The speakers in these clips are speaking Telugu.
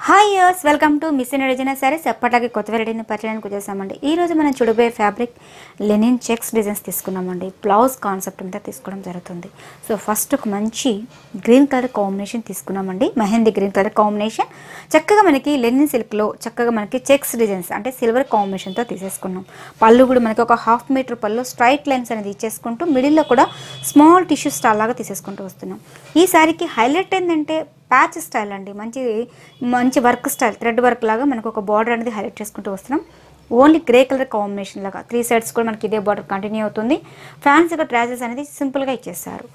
Hi yours welcome to miss in designer saris. ఎప్పటిలాగే కొత్త వెరైటీని పరిచయానికి వచ్చేసామండి. ఈ రోజు మనం చూడబోయే ఫ్యాబ్రిక్ లెనిన్ చెక్స్ డిజైన్స్ తీసుకున్నామండి. బ్లౌజ్ కాన్సెప్ట్ మీద తీసుకోవడం జరుగుతుంది. సో ఫస్ట్ ఒక మంచి గ్రీన్ కలర్ కాంబినేషన్ తీసుకున్నామండి. మెహందీ గ్రీన్ కలర్ కాంబినేషన్ చక్కగా మనకి లెనిన్ సిల్క్లో చక్కగా మనకి చెక్స్ డిజైన్స్ అంటే సిల్వర్ కాంబినేషన్తో తీసేసుకున్నాం. పళ్ళు కూడా మనకి ఒక 1/2 మీటర్ పళ్ళు స్ట్రైట్ లైన్స్ అనేది ఇచ్చేసుకుంటూ మిడిల్లో కూడా స్మాల్ టిష్యూ స్టాల్ లాగా తీసేసుకుంటూ వస్తున్నాం. ఈ శారీకి హైలైట్ ఏంటంటే ప్యాచ్ స్టైల్ అండి. మంచి వర్క్ స్టైల్, థ్రెడ్ వర్క్ లాగా మనకు ఒక బార్డర్ అనేది హైలైట్ చేసుకుంటూ వస్తున్నాం. ఓన్లీ గ్రే కలర్ కాంబినేషన్ లాగా 3 సైడ్స్ కూడా మనకి ఇదే బార్డర్ కంటిన్యూ అవుతుంది. ఫ్యాన్సీగా ట్రాజెస్ అనేది సింపుల్గా ఇచ్చేస్తారు.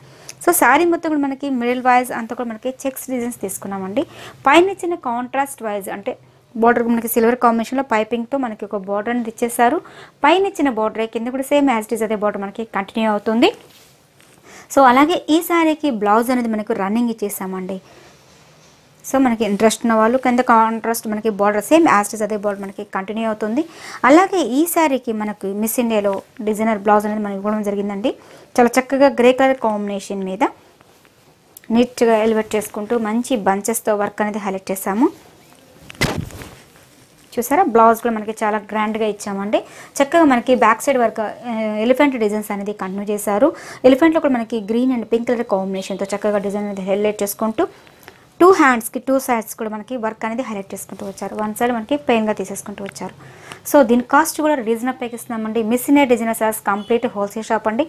సో శారీ మొత్తం కూడా మనకి మిడిల్ వైజ్ అంతా కూడా మనకి చెక్స్ డిజైన్స్ తీసుకున్నామండి. పైన ఇచ్చిన కాంట్రాస్ట్ వైజ్ అంటే బార్డర్ మనకి సిల్వర్ కాంబినేషన్లో పైపింగ్తో మనకి ఒక బార్డర్ అనేది ఇచ్చేసారు. పైన ఇచ్చిన బార్డర్ కింద కూడా సేమ్ యాజ్ ఇట్ ఈజ్ అదే బార్డర్ మనకి కంటిన్యూ అవుతుంది. సో అలాగే ఈ శారీకి బ్లౌజ్ అనేది మనకు రన్నింగ్ ఇచ్చేసామండి. సో మనకి ఇంట్రెస్ట్ ఉన్న వాళ్ళు కింద కాంట్రాస్ట్ మనకి border same as it is అదే బార్డర్ మనకి కంటిన్యూ అవుతుంది. అలాగే ఈ శారీకి మనకి మిస్ ఇండియాలో డిజైనర్ బ్లౌజ్ అనేది మనకి ఇవ్వడం జరిగిందండి. చాలా చక్కగా గ్రే కలర్ కాంబినేషన్ మీద నీట్గా ఎలివేట్ చేసుకుంటూ మంచి బంచెస్తో వర్క్ అనేది హైలైట్ చేసాము. చూసారా, బ్లౌజ్ కూడా మనకి చాలా గ్రాండ్గా ఇచ్చామండి. చక్కగా మనకి back side work elephant designs అనేది కంటిన్యూ చేశారు. ఎలిఫెంట్లో కూడా మనకి గ్రీన్ అండ్ పింక్ కలర్ కాంబినేషన్తో చక్కగా డిజైన్ అనేది హైలైట్ చేసుకుంటూ 2 హ్యాండ్స్కి 2 సైడ్స్ కూడా మనకి వర్క్ అనేది హైలైట్ చేసుకుంటూ వచ్చారు. 1 సైడ్ మనకి ప్లెయిన్గా తీసేసుకుంటూ వచ్చారు. సో దీని కాస్ట్ కూడా రీజనబుల్ ప్యాక్ ఇస్తున్నామండి. Miss India designer sarees complete wholesale shop అండి.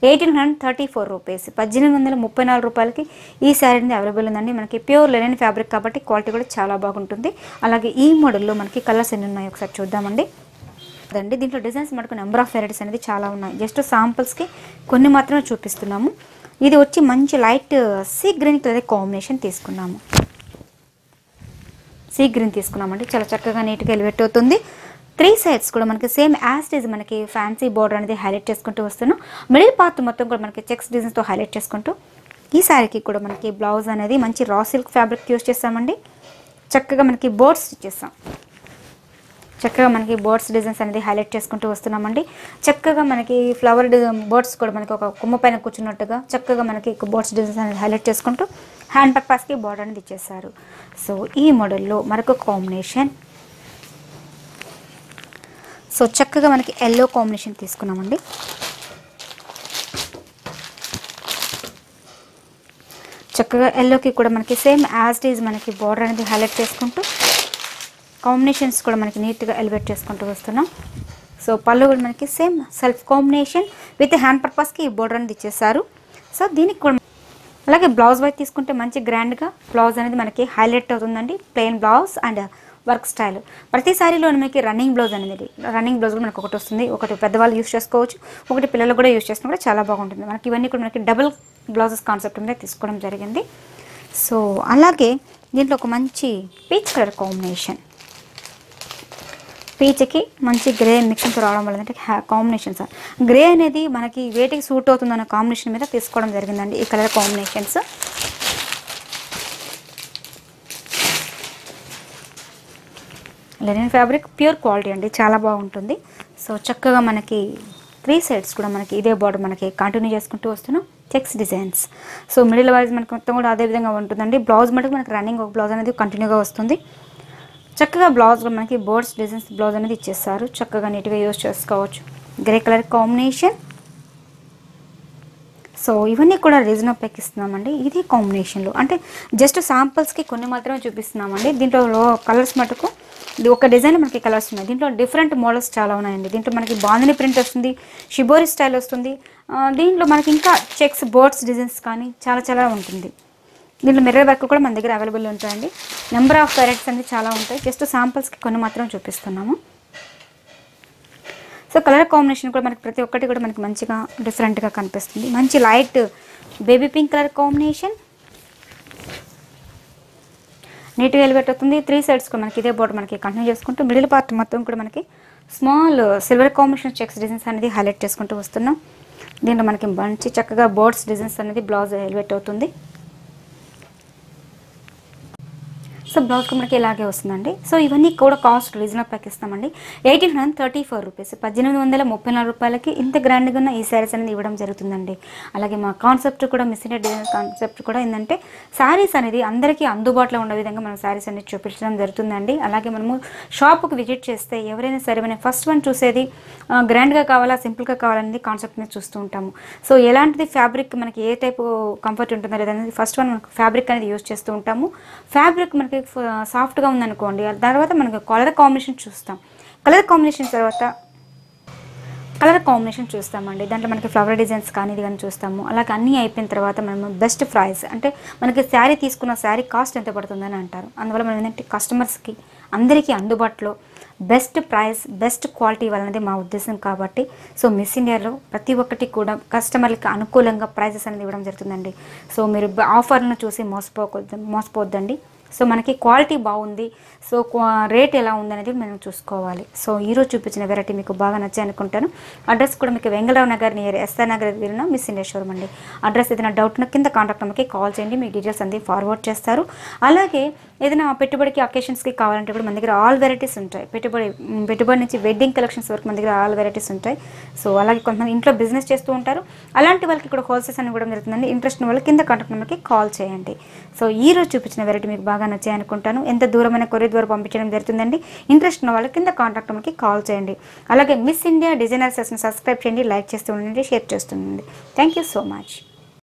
1834 రూపీస్, 1834 రూపాయలకి ఈ శారీ అనేది అవైలబుల్ ఉందండి. మనకి ప్యూర్ లెనిన్ ఫ్యాబ్రిక్ కాబట్టి క్వాలిటీ కూడా చాలా బాగుంటుంది. అలాగే ఈ మోడల్లో మనకి కలర్స్ ఎన్ని ఉన్నాయో ఒకసారి చూద్దామండి. అదండి దీంట్లో డిజైన్స్ మనకు నెంబర్ ఆఫ్ వెరైటీస్ అనేది చాలా ఉన్నాయి. జస్ట్ శాంపుల్స్కి కొన్ని మాత్రమే చూపిస్తున్నాము. ఇది వచ్చి మంచి light sea green colour combination తీసుకున్నాము. సీ గ్రీన్ తీసుకున్నామండి. చాలా చక్కగా నీట్గా ఎలివేట్ అవుతుంది. 3 సైడ్స్ కూడా మనకి సేమ్ యాజ్ ఇట్ ఈజ్ మనకి ఫ్యాన్సీ బోర్డర్ అనేది హైలైట్ చేసుకుంటూ వస్తున్నాం. మిడిల్ పార్ట్ మొత్తం కూడా మనకి చెక్స్ డిజైన్స్తో హైలైట్ చేసుకుంటూ ఈ శారీకి కూడా మనకి బ్లౌజ్ అనేది మంచి రా సిల్క్ ఫ్యాబ్రిక్ యూస్ చేస్తామండి. చక్కగా మనకి బోర్డ్స్ ఇచ్చేస్తాం. చక్కగా మనకి బోర్డ్స్ డిజైన్స్ అనేది హైలైట్ చేసుకుంటూ వస్తున్నామండి. చక్కగా మనకి ఫ్లవర్ బోర్డ్స్ కూడా మనకి ఒక కొమ్మ పైన కూర్చున్నట్టుగా చక్కగా మనకి బోర్డ్స్ డిజైన్స్ అనేది హైలైట్ చేసుకుంటూ హ్యాండ్ పర్పస్కి బోర్డర్ అనేది ఇచ్చేసారు. సో ఈ మోడల్లో మరొక కాంబినేషన్. సో చక్కగా మనకి ఎల్లో కాంబినేషన్ తీసుకున్నామండి. చక్కగా ఎల్లోకి కూడా మనకి సేమ్ యాజ్ ఇట్ ఈజ్ మనకి బోర్డర్ అనేది హైలైట్ చేసుకుంటూ కాంబినేషన్స్ కూడా మనకి నీట్గా ఎలివేట్ చేసుకుంటూ వస్తున్నాం. సో పళ్ళు కూడా మనకి same self combination with hand పర్పస్కి ఈ బోర్డర్ అనేది ఇచ్చేసారు. సో దీనికి కూడా అలాగే బ్లౌజ్ వైపు తీసుకుంటే మంచి గ్రాండ్గా బ్లౌజ్ అనేది మనకి హైలైట్ అవుతుందండి. Plain blouse and work style. ప్రతి సారీలో మనకి రన్నింగ్ బ్లౌజ్ అనేది కూడా మనకు ఒకటి వస్తుంది. ఒకటి పెద్దవాళ్ళు యూస్ చేసుకోవచ్చు, ఒకటి పిల్లలు కూడా యూస్ చేసుకున్నా కూడా చాలా బాగుంటుంది. మనకి ఇవన్నీ కూడా మనకి డబుల్ బ్లౌజెస్ కాన్సెప్ట్ మీద తీసుకోవడం జరిగింది. సో అలాగే దీంట్లో ఒక మంచి పీచ్ కలర్ కాంబినేషన్, పీచ్కి మంచి గ్రే మిక్సింగ్తో రావడం వల్ల అంటే కాంబినేషన్స్ గ్రే అనేది మనకి వేటికి సూట్ అవుతుందన్న కాంబినేషన్ మీద తీసుకోవడం జరిగిందండి. ఈ colour combinations linen fabric pure quality అండి, చాలా బాగుంటుంది. సో చక్కగా మనకి 3 సైడ్స్ కూడా మనకి ఇదే బార్డర్ మనకి కంటిన్యూ చేసుకుంటూ వస్తున్నాం. Checks designs. So middle wise మనకి మొత్తం కూడా అదే విధంగా ఉంటుందండి. బ్లౌజ్ మటుకు మనకి రన్నింగ్ ఒక బ్లౌజ్ అనేది కంటిన్యూగా వస్తుంది. చక్కగా బ్లౌజ్ మనకి బోర్డ్స్ డిజైన్స్ బ్లౌజ్ అనేది ఇచ్చేస్తారు. చక్కగా నీట్గా యూజ్ చేసుకోవచ్చు. Grey colour combination. సో ఇవన్నీ కూడా రీజనబుల్ ప్యాక్ ఇస్తున్నామండి. ఇది కాంబినేషన్లో అంటే జస్ట్ శాంపుల్స్కి కొన్ని మాత్రమే చూపిస్తున్నామండి. దీంట్లో కలర్స్ మటుకు ఒక డిజైన్ మనకి కలర్స్ ఉన్నాయి. దీంట్లో డిఫరెంట్ మోడల్స్ చాలా ఉన్నాయండి. దీంట్లో మనకి బాందిని ప్రింట్ వస్తుంది, షిబోరి స్టైల్ వస్తుంది. దీంట్లో మనకి ఇంకా చెక్స్ బోర్డ్స్ డిజైన్స్ కానీ చాలా చాలా ఉంటుంది. దీంట్లో మిర్రర్ వర్క్ కూడా మన దగ్గర అవైలబుల్ ఉంటాయండి. నెంబర్ ఆఫ్ వెరైటీస్ అనేది చాలా ఉంటాయి. జస్ట్ శాంపుల్స్కి కొన్ని మాత్రం చూపిస్తున్నాము. సో కలర్ కాంబినేషన్ కూడా మనకి ప్రతి ఒక్కటి కూడా మనకి మంచిగా డిఫరెంట్గా కనిపిస్తుంది. మంచి light baby pink colour combination నీట్గా ఎలివేట్ అవుతుంది. 3 సైడ్స్ కూడా మనకి ఇదే బోర్డర్ మనకి కంటిన్యూ చేసుకుంటూ మిడిల్ పార్ట్ మొత్తం కూడా మనకి small silver combination checks designs అనేది హైలైట్ చేసుకుంటూ వస్తున్నాం. దీంట్లో మనకి మంచి చక్కగా బోర్డ్స్ డిజైన్స్ అనేది బ్లౌజ్ ఎలివేట్ అవుతుంది. సో బ్లౌజ్ కూడా మనకి ఇలాగే వస్తుందండి. సో ఇవన్నీ కూడా కాస్ట్ రీజనబుల్ ప్యాక్ ఇస్తామండి. 1834 రూపీస్, 1834 రూపాయలకి ఇంత గ్రాండ్గా ఉన్న ఈ శారీస్ అనేది ఇవ్వడం జరుగుతుందండి. అలాగే మా కాన్సెప్ట్ కూడా మిస్సింగ్ డిజైన్ కాన్సెప్ట్ కూడా ఏంటంటే శారీస్ అనేది అందరికీ అందుబాటులో ఉండే విధంగా మనం శారీస్ అనేది చూపించడం జరుగుతుందండి. అలాగే మనము షాప్కి విజిట్ చేస్తే ఎవరైనా సరే మనం ఫస్ట్ వన్ చూసేది గ్రాండ్గా కావాలా సింపుల్గా కావాలనేది కాన్సెప్ట్ మీద చూస్తూ ఉంటాము. సో ఎలాంటిది ఫ్యాబ్రిక్ మనకి ఏ టైపు కంఫర్ట్ ఉంటుందో లేదనేది ఫస్ట్ వన్ మనకు ఫ్యాబ్రిక్ అనేది యూజ్ చేస్తూ ఉంటాము. ఫ్యాబ్రిక్ మనకి సాఫ్ట్గా ఉందనుకోండి, తర్వాత మనకు కలర్ కాంబినేషన్ చూస్తాం. కలర్ కాంబినేషన్ చూస్తామండి. దాంట్లో మనకి ఫ్లవర్ డిజైన్స్ కానీ ఇది కానీ చూస్తాము. అలాగే అన్నీ అయిపోయిన తర్వాత మనము బెస్ట్ ప్రైస్ అంటే మనకి శారీ తీసుకున్న శారీ కాస్ట్ ఎంత పడుతుందని అంటారు. అందువల్ల మనం ఏంటంటే కస్టమర్స్కి అందరికీ అందుబాటులో బెస్ట్ ప్రైస్ బెస్ట్ క్వాలిటీ ఇవ్వాలనేది మా ఉద్దేశం. కాబట్టి సో మిస్ ఇండియాలో ప్రతి ఒక్కటి కూడా కస్టమర్లకి అనుకూలంగా ప్రైజెస్ అనేది ఇవ్వడం జరుగుతుందండి. సో మీరు ఆఫర్లను చూసి మోసపోద్దండి. సో మనకి క్వాలిటీ బాగుంది, సో రేట్ ఎలా ఉందనేది మనం చూసుకోవాలి. సో ఈరోజు చూపించిన వెరైటీ మీకు బాగా నచ్చాయి అనుకుంటాను. అడ్రస్ కూడా మీకు వెంగళరావు నగర్ నియర్ ఎస్ఆర్ నగర్ దగ్గర మిస్ ఇండియా షోరూమ్ అండి. అడ్రస్ ఏదైనా డౌట్ ఉన్న కింద కాంటాక్ట్ నెంబర్కి కాల్ చేయండి, మీకు డీటెయిల్స్ అన్ని ఫార్వర్డ్ చేస్తారు. అలాగే ఏదైనా పెట్టుబడికి అకేషన్స్కి కావాలంటే కూడా మన దగ్గర ఆల్ వెరైటీస్ ఉంటాయి. పెట్టుబడి నుంచి వెడ్డింగ్ కలెక్షన్స్ వరకు మన దగ్గర ఆల్ వెరైటీస్ ఉంటాయి. సో అలాగే కొంతమంది ఇంట్లో బిజినెస్ చేస్తూ ఉంటారు, అలాంటి వాళ్ళకి కూడా హోల్సేల్స్ అని ఇవ్వడం జరుగుతుందండి. ఇంట్రెస్ట్ ఉన్న వాళ్ళు కింద కాంటాక్ట్ నెంబర్కి కాల్ చేయండి. సో ఈరోజు చూపించిన వెరైటీ మీకు బాగా నచ్చాయి అనుకుంటాను. ఎంత దూరమైన కొరియర్ ద్వారా పంపించడం జరుగుతుందండి. ఇంట్రెస్ట్ ఉన్న వాళ్ళ కింద కాంటాక్ట్ నెంబర్కి కాల్ చేయండి. అలాగే miss India designer session subscribe చేయండి, లైక్ చేస్తూ ఉండండి, షేర్ చేస్తూ ఉండండి. Thank you so much.